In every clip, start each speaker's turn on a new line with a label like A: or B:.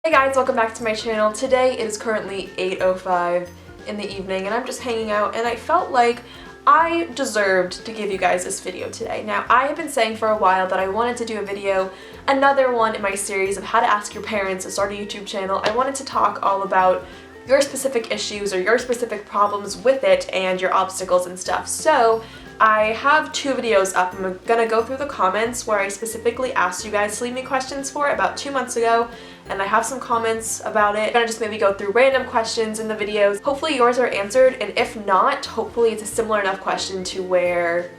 A: Hey guys, welcome back to my channel. Today it is currently 8:05 in the evening and I'm just hanging out, and I felt like I deserved to give you guys this video today. Now, I have been saying for a while that I wanted to do a video, another one in my series of how to ask your parents to start a YouTube channel. I wanted to talk all about your specific issues or your specific problems with it and your obstacles and stuff. So I have two videos up. I'm gonna go through the comments where I specifically asked you guys to leave me questions for about 2 months ago, and I have some comments about it. I'm gonna just maybe go through random questions in the videos. Hopefully yours are answered, and if not, hopefully it's a similar enough question to where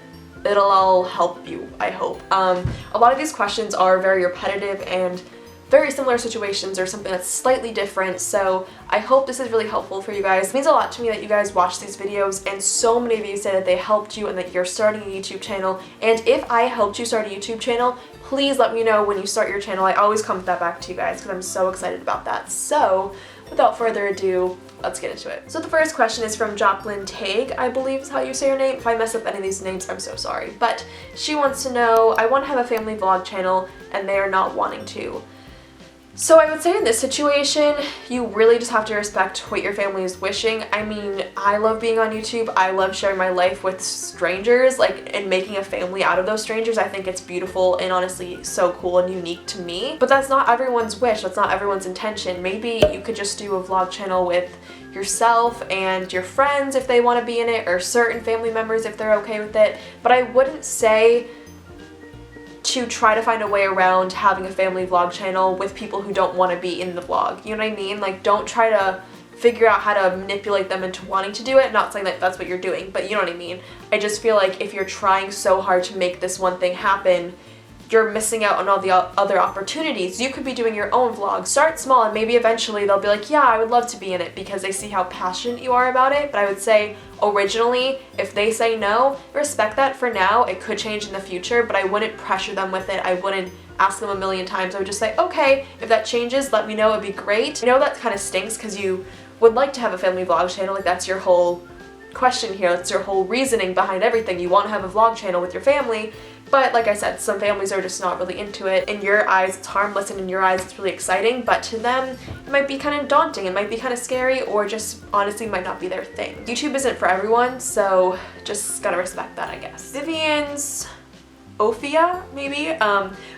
A: it'll all help you, I hope. A lot of these questions are very repetitive and very similar situations or something that's slightly different, so I hope this is really helpful for you guys. It means a lot to me that you guys watch these videos, and so many of you say that they helped you and that you're starting a YouTube channel. And if I helped you start a YouTube channel, please let me know when you start your channel. I always comment that back to you guys because I'm so excited about that. So without further ado, let's get into it. So the first question is from Joplin Tague, I believe is how you say your name. If I mess up any of these names, I'm so sorry. But she wants to know, I want to have a family vlog channel and they are not wanting to. So I would say in this situation, you really just have to respect what your family is wishing. I mean, I love being on YouTube. I love sharing my life with strangers, and making a family out of those strangers. I think it's beautiful and honestly so cool and unique to me. But that's not everyone's wish. That's not everyone's intention. Maybe you could just do a vlog channel with yourself and your friends if they want to be in it, or certain family members if they're okay with it. But I wouldn't say to try to find a way around having a family vlog channel with people who don't want to be in the vlog. You know what I mean? Like, don't try to figure out how to manipulate them into wanting to do it. Not saying that that's what you're doing, but you know what I mean. I just feel like if you're trying so hard to make this one thing happen, you're missing out on all the other opportunities. You could be doing your own vlog. Start small and maybe eventually they'll be like, yeah, I would love to be in it, because they see how passionate you are about it. But I would say originally, if they say no, respect that for now. It could change in the future, but I wouldn't pressure them with it. I wouldn't ask them a million times. I would just say, okay, if that changes, let me know, it'd be great. I know that kind of stinks because you would like to have a family vlog channel. Like, that's your whole question here. That's your whole reasoning behind everything. You want to have a vlog channel with your family. But like I said, some families are just not really into it. In your eyes, it's harmless, and in your eyes, it's really exciting, but to them, it might be kind of daunting, it might be kind of scary, or just honestly might not be their thing. YouTube isn't for everyone, so just gotta respect that, I guess. Vivian's Ophia, maybe?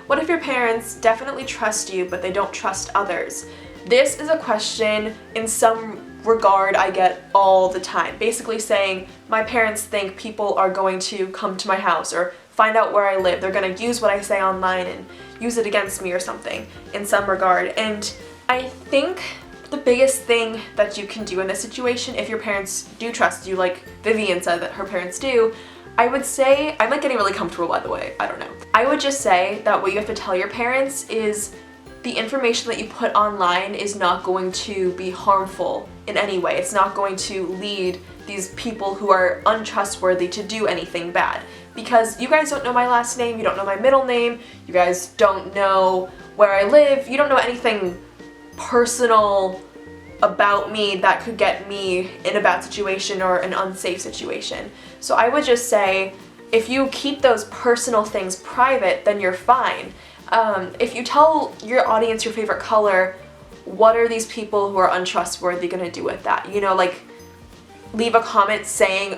A: What if your parents definitely trust you, but they don't trust others? This is a question in some regard I get all the time. Basically saying, my parents think people are going to come to my house or find out where I live. They're gonna use what I say online and use it against me or something in some regard. And I think the biggest thing that you can do in this situation, if your parents do trust you, like Vivian said that her parents do, I would say, I'm like getting really comfortable by the way, I don't know. I would just say that what you have to tell your parents is the information that you put online is not going to be harmful in any way. It's not going to lead these people who are untrustworthy to do anything bad. Because you guys don't know my last name, you don't know my middle name, you guys don't know where I live, you don't know anything personal about me that could get me in a bad situation or an unsafe situation. So I would just say, if you keep those personal things private, then you're fine. If you tell your audience your favorite color, what are these people who are untrustworthy gonna do with that? You know, like, leave a comment saying,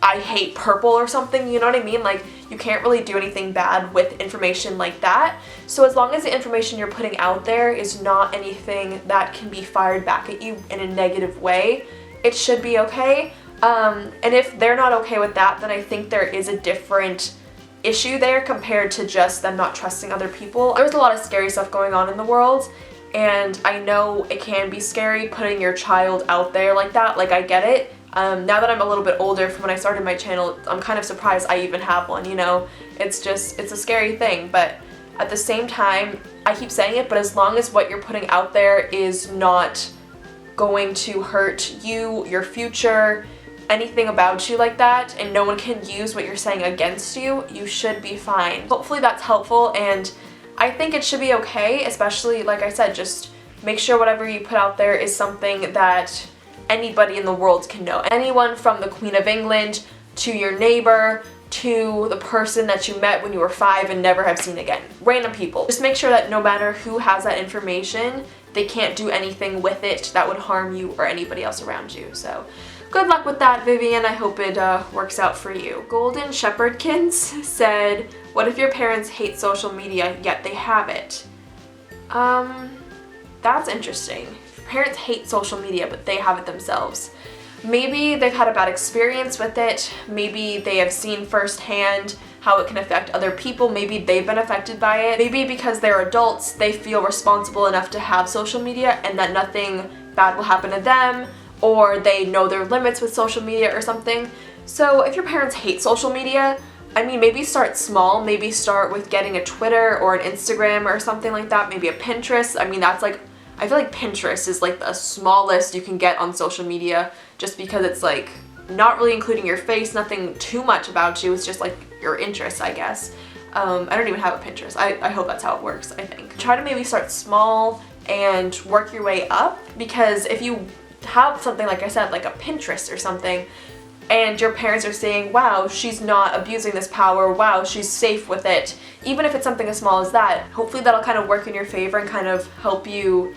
A: I hate purple or something, you know what I mean? Like, you can't really do anything bad with information like that. So as long as the information you're putting out there is not anything that can be fired back at you in a negative way, it should be okay. And if they're not okay with that, then I think there is a different issue there compared to just them not trusting other people. There's a lot of scary stuff going on in the world, and I know it can be scary putting your child out there like that. Like, I get it. Now that I'm a little bit older from when I started my channel, I'm kind of surprised I even have one, you know? It's a scary thing, but at the same time, I keep saying it, but as long as what you're putting out there is not going to hurt you, your future, anything about you like that, and no one can use what you're saying against you, you should be fine. Hopefully that's helpful, and I think it should be okay, especially, like I said, just make sure whatever you put out there is something that anybody in the world can know. Anyone from the Queen of England to your neighbor to the person that you met when you were 5 and never have seen again. Random people. Just make sure that no matter who has that information, they can't do anything with it that would harm you or anybody else around you. So good luck with that, Vivian. I hope it works out for you. Golden Shepherdkins said, what if your parents hate social media yet they have it? That's interesting. Parents hate social media but they have it themselves. Maybe they've had a bad experience with it. Maybe they have seen firsthand how it can affect other people. Maybe they've been affected by it. Maybe because they're adults, they feel responsible enough to have social media and that nothing bad will happen to them, or they know their limits with social media or something. So if your parents hate social media, I mean, maybe start small. Maybe start with getting a Twitter or an Instagram or something like that. Maybe a Pinterest. I mean, that's like, I feel like Pinterest is like the smallest you can get on social media, just because it's like not really including your face, nothing too much about you. It's just like your interests, I guess. I don't even have a Pinterest. I hope that's how it works, I think. Try to maybe start small and work your way up, because if you have something, like I said, like a Pinterest or something, and your parents are saying, wow, she's not abusing this power, wow, she's safe with it, even if it's something as small as that, hopefully that'll kind of work in your favor and kind of help you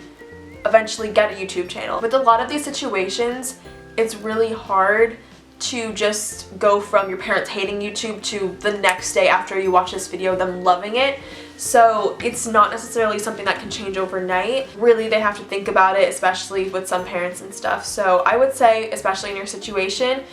A: eventually get a YouTube channel. With a lot of these situations, it's really hard to just go from your parents hating YouTube to the next day after you watch this video them loving it. So it's not necessarily something that can change overnight. Really, they have to think about it, especially with some parents and stuff. So I would say, especially in your situation,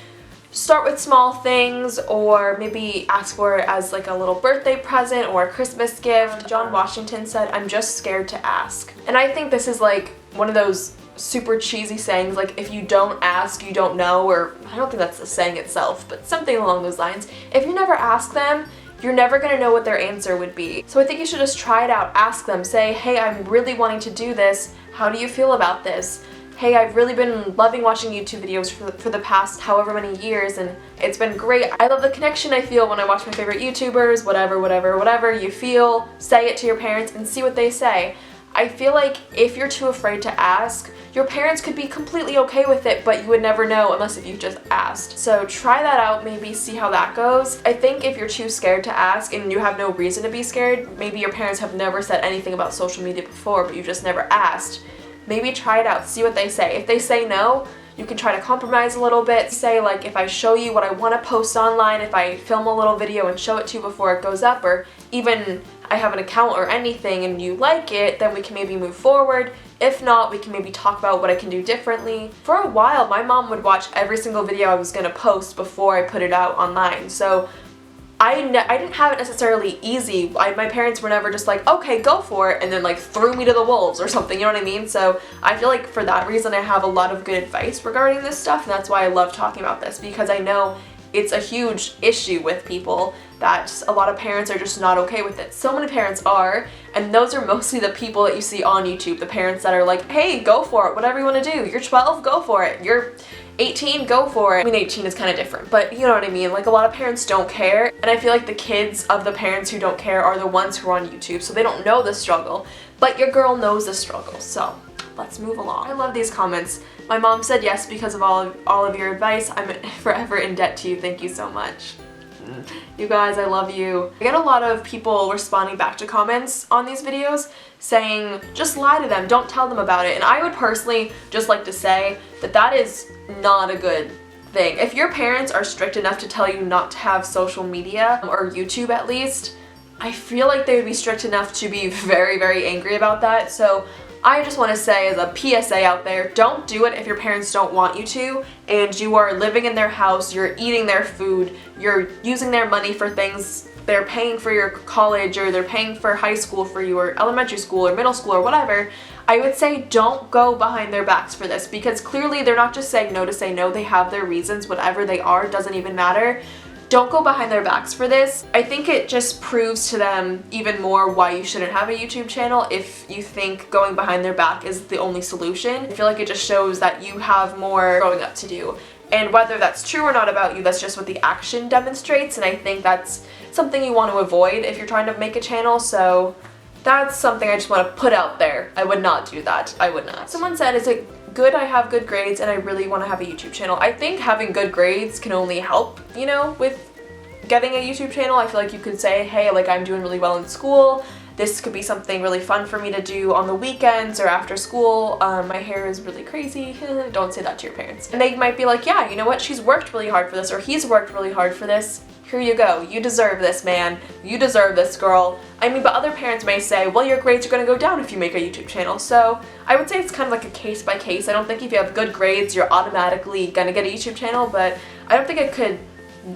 A: start with small things, or maybe ask for it as like a little birthday present or a Christmas gift. John Washington said, I'm just scared to ask. And I think this is like one of those super cheesy sayings, like if you don't ask, you don't know, or I don't think that's the saying itself, but something along those lines. If you never ask them, you're never gonna know what their answer would be. So I think you should just try it out, ask them, say, hey, I'm really wanting to do this, how do you feel about this? Hey, I've really been loving watching YouTube videos for the past however many years, and it's been great. I love the connection I feel when I watch my favorite YouTubers, whatever you feel. Say it to your parents and see what they say. I feel like if you're too afraid to ask, your parents could be completely okay with it, but you would never know unless if you just asked. So try that out, maybe see how that goes. I think if you're too scared to ask and you have no reason to be scared, maybe your parents have never said anything about social media before, but you just never asked, maybe try it out, see what they say. If they say no, you can try to compromise a little bit. Say like, if I show you what I want to post online, if I film a little video and show it to you before it goes up, or even I have an account or anything and you like it, then we can maybe move forward. If not, we can maybe talk about what I can do differently. For a while, my mom would watch every single video I was gonna post before I put it out online. So I didn't have it necessarily easy. My parents were never just like, okay, go for it, and then like threw me to the wolves or something, you know what I mean? So I feel like for that reason I have a lot of good advice regarding this stuff, and that's why I love talking about this, because I know it's a huge issue with people that a lot of parents are just not okay with it. So many parents are, and those are mostly the people that you see on YouTube, the parents that are like, hey, go for it, whatever you want to do. You're 12, go for it. You're 18, go for it. I mean, 18 is kind of different, but you know what I mean? Like, a lot of parents don't care, and I feel like the kids of the parents who don't care are the ones who are on YouTube, so they don't know the struggle, but your girl knows the struggle, so let's move along. I love these comments. My mom said yes because of all of your advice. I'm forever in debt to you. Thank you so much. You guys, I love you. I get a lot of people responding back to comments on these videos saying, just lie to them, don't tell them about it. And I would personally just like to say that that is not a good thing. If your parents are strict enough to tell you not to have social media, or YouTube at least, I feel like they would be strict enough to be very, very angry about that. So I just want to say, as a PSA out there, don't do it if your parents don't want you to, and you are living in their house, you're eating their food, you're using their money for things, they're paying for your college, or they're paying for high school for you, or elementary school, or middle school, or whatever. I would say don't go behind their backs for this, because clearly they're not just saying no to say no, they have their reasons, whatever they are, doesn't even matter. Don't go behind their backs for this. I think it just proves to them even more why you shouldn't have a YouTube channel if you think going behind their back is the only solution. I feel like it just shows that you have more growing up to do. And whether that's true or not about you, that's just what the action demonstrates, and I think that's something you want to avoid if you're trying to make a channel, so that's something I just want to put out there. I would not do that. I would not. Someone said, is it good I have good grades and I really want to have a YouTube channel? I think having good grades can only help, you know, with getting a YouTube channel, I feel like you could say, hey, like I'm doing really well in school. This could be something really fun for me to do on the weekends or after school. My hair is really crazy. Don't say that to your parents. And they might be like, yeah, you know what? She's worked really hard for this, or he's worked really hard for this. Here you go. You deserve this, man. You deserve this, girl. I mean, but other parents may say, well, your grades are going to go down if you make a YouTube channel. So I would say it's kind of like a case by case. I don't think if you have good grades, you're automatically going to get a YouTube channel, but I don't think it could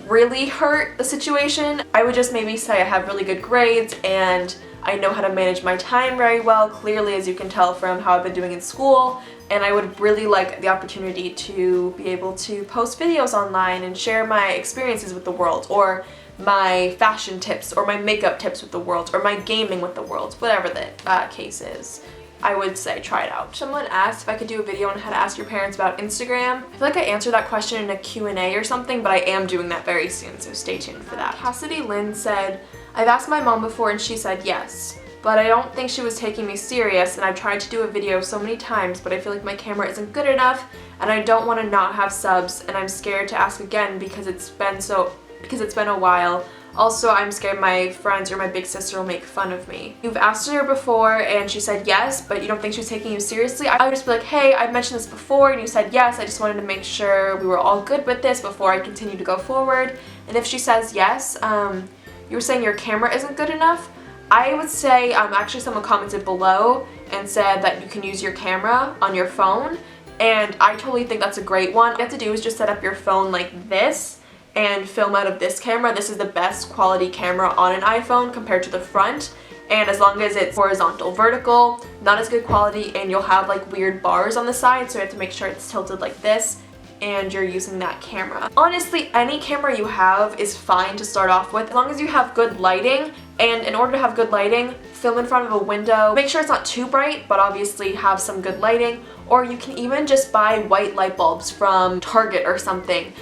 A: really hurt the situation. I would just maybe say I have really good grades and I know how to manage my time very well, clearly, as you can tell from how I've been doing in school, and I would really like the opportunity to be able to post videos online and share my experiences with the world, or my fashion tips, or my makeup tips with the world, or my gaming with the world, whatever the case is. I would say try it out. Someone asked if I could do a video on how to ask your parents about Instagram. I feel like I answered that question in a Q&A or something, but I am doing that very soon, so stay tuned for that. Cassidy Lynn said, I've asked my mom before and she said yes, but I don't think she was taking me serious, and I've tried to do a video so many times, but I feel like my camera isn't good enough and I don't want to not have subs, and I'm scared to ask again because it's been a while. Also, I'm scared my friends or my big sister will make fun of me. You've asked her before and she said yes, but you don't think she was taking you seriously. I would just be like, hey, I've mentioned this before and you said yes. I just wanted to make sure we were all good with this before I continue to go forward. And if she says yes, you were saying your camera isn't good enough. I would say, actually someone commented below and said that you can use your camera on your phone, and I totally think that's a great one. All you have to do is just set up your phone like this and film out of this camera. This is the best quality camera on an iPhone compared to the front, and as long as it's horizontal, vertical, not as good quality, and you'll have like weird bars on the side, so you have to make sure it's tilted like this and you're using that camera. Honestly, any camera you have is fine to start off with, as long as you have good lighting, and in order to have good lighting, film in front of a window. Make sure it's not too bright, but obviously have some good lighting, or you can even just buy white light bulbs from Target or something.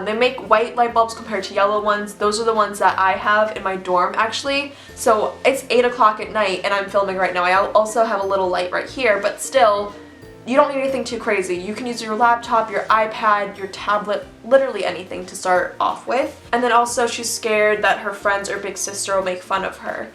A: They make white light bulbs compared to yellow ones. Those are the ones that I have in my dorm, actually. So it's 8 o'clock at night and I'm filming right now. I also have a little light right here, but still, you don't need anything too crazy. You can use your laptop, your iPad, your tablet, literally anything to start off with. And then also, she's scared that her friends or big sister will make fun of her.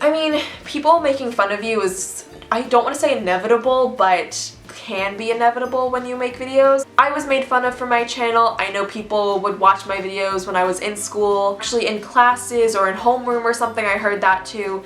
A: I mean, people making fun of you is, I don't want to say inevitable, but can be inevitable when you make videos. I was made fun of for my channel. I know people would watch my videos when I was in school, actually in classes or in homeroom or something. I heard that too.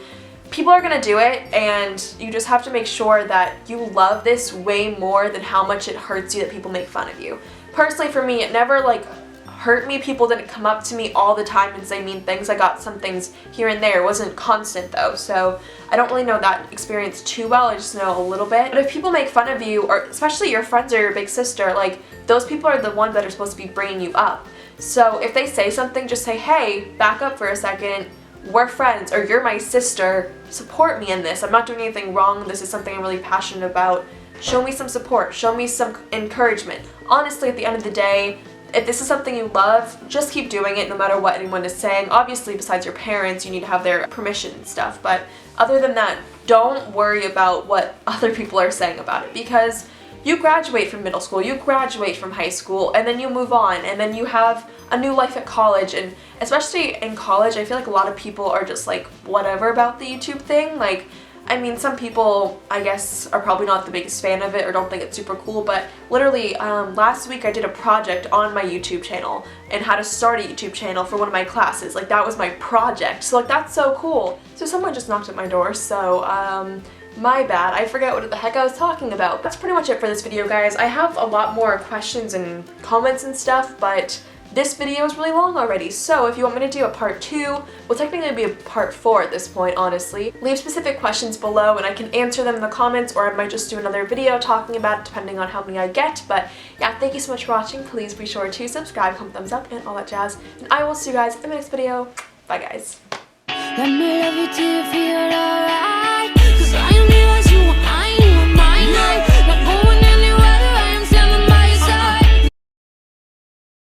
A: People are gonna do it, and you just have to make sure that you love this way more than how much it hurts you that people make fun of you. Personally, for me, it never like hurt me. People didn't come up to me all the time and say mean things. I got some things here and there. It wasn't constant though, so I don't really know that experience too well. I just know a little bit. But if people make fun of you, or especially your friends or your big sister, like those people are the ones that are supposed to be bringing you up. So if they say something, just say, hey, back up for a second. We're friends, or you're my sister. Support me in this. I'm not doing anything wrong. This is something I'm really passionate about. Show me some support. Show me some encouragement. Honestly, at the end of the day, if this is something you love, just keep doing it no matter what anyone is saying. Obviously, besides your parents, you need to have their permission and stuff, but other than that, don't worry about what other people are saying about it, because you graduate from middle school, you graduate from high school, and then you move on, and then you have a new life at college. And especially in college, I feel like a lot of people are just like whatever about the YouTube thing. Like, I mean, some people, I guess, are probably not the biggest fan of it or don't think it's super cool, but literally last week I did a project on my YouTube channel and how to start a YouTube channel for one of my classes. Like, that was my project, so like that's so cool. So someone just knocked at my door, so my bad. I forget what the heck I was talking about. That's pretty much it for this video, guys. I have a lot more questions and comments and stuff, but this video is really long already, so if you want me to do a part 2, well, technically it'd be a part 4 at this point, honestly. Leave specific questions below and I can answer them in the comments, or I might just do another video talking about it depending on how many I get. But yeah, thank you so much for watching. Please be sure to subscribe, comment, thumbs up, and all that jazz. And I will see you guys in my next video. Bye, guys. Let me love you till you feel alright.